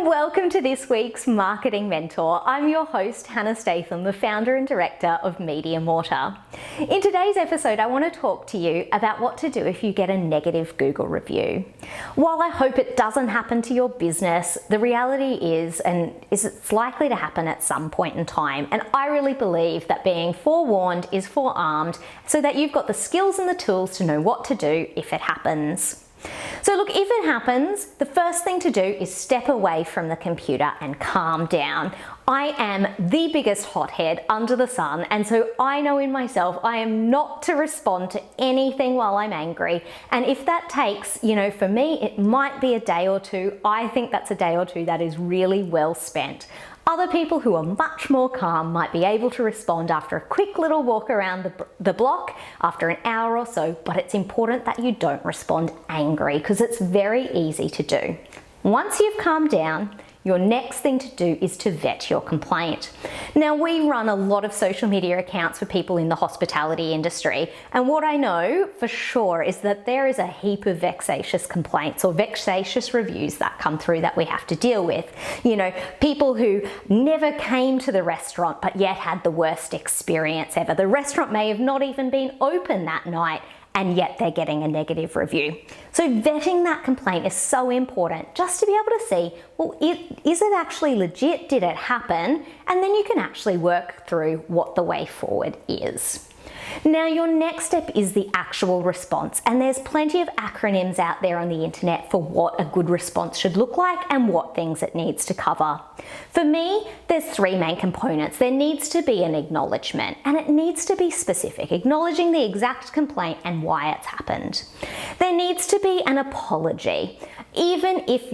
and welcome to this week's Marketing Mentor. I'm your host, Hannah Statham, the founder and director of Media Mortar. In today's episode, I want to talk to you about what to do if you get a negative Google review. While I hope it doesn't happen to your business, the reality is it's likely to happen at some point in time. And I really believe that being forewarned is forearmed, so that you've got the skills and the tools to know what to do if it happens. So look, if it happens, the first thing to do is step away from the computer and calm down. I am the biggest hothead under the sun, and so I know in myself I am not to respond to anything while I'm angry. And if that takes, for me, it might be a day or two. I think that's a day or two that is really well spent. Other people who are much more calm might be able to respond after a quick little walk around the block after an hour or so, but it's important that you don't respond angry because it's very easy to do. Once you've calmed down, your next thing to do is to vet your complaint. Now, we run a lot of social media accounts for people in the hospitality industry, and what I know for sure is that there is a heap of vexatious complaints or vexatious reviews that come through that we have to deal with. People who never came to the restaurant but yet had the worst experience ever. The restaurant may have not even been open that night, and yet they're getting a negative review. So vetting that complaint is so important, just to be able to see, well, is it actually legit? Did it happen? And then you can actually work through what the way forward is. Now, your next step is the actual response, and there's plenty of acronyms out there on the internet for what a good response should look like and what things it needs to cover. For me, there's three main components. There needs to be an acknowledgement, and it needs to be specific, acknowledging the exact complaint and why it's happened. There needs to be an apology. Even if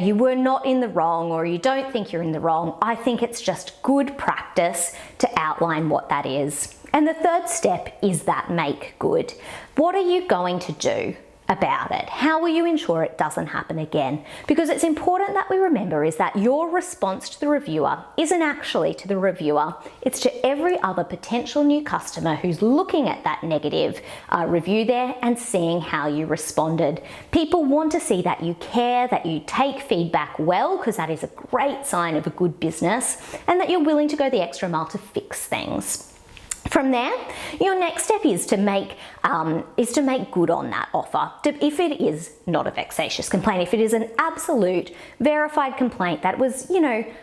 you were not in the wrong or you don't think you're in the wrong, I think it's just good practice to outline what that is. And the third step is that make good. What are you going to do about it? How will you ensure it doesn't happen again? Because it's important that we remember is that your response to the reviewer isn't actually to the reviewer, it's to every other potential new customer who's looking at that negative review there and seeing how you responded. People want to see that you care, that you take feedback well, because that is a great sign of a good business, and that you're willing to go the extra mile to fix things. From there, your next step is to make good on that offer. If it is not a vexatious complaint, if it is an absolute verified complaint that was,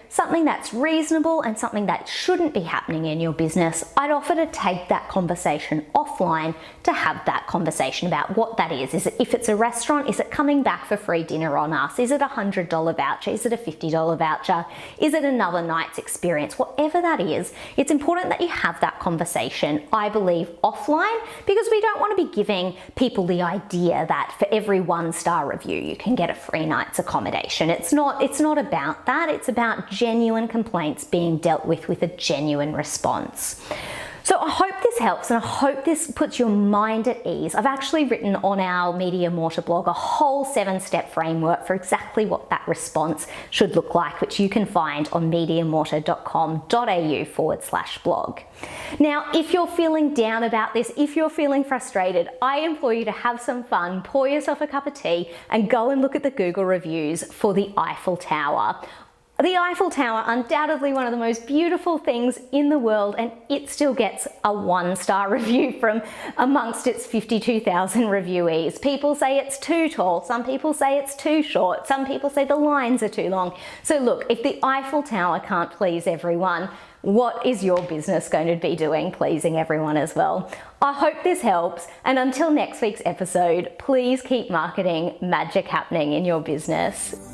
something that's reasonable and something that shouldn't be happening in your business, I'd offer to take that conversation offline to have that conversation about what that is. If it's a restaurant, is it coming back for free dinner on us? Is it a $100 voucher? Is it a $50 voucher? Is it another night's experience? Whatever that is, it's important that you have that conversation, I believe, offline, because we don't want to be giving people the idea that for every 1-star review you can get a free night's accommodation. It's not about that. It's about genuine complaints being dealt with a genuine response. So I hope this helps, and I hope this puts your mind at ease. I've actually written on our Media Mortar blog a whole 7-step framework for exactly what that response should look like, which you can find on mediamortar.com.au/blog. Now, if you're feeling down about this, if you're feeling frustrated, I implore you to have some fun, pour yourself a cup of tea, and go and look at the Google reviews for the Eiffel Tower. The Eiffel Tower, undoubtedly one of the most beautiful things in the world, and it still gets a 1-star review from amongst its 52,000 reviewees. People say it's too tall, some people say it's too short, some people say the lines are too long. So look, if the Eiffel Tower can't please everyone, what is your business going to be doing pleasing everyone as well? I hope this helps, and until next week's episode, please keep marketing magic happening in your business.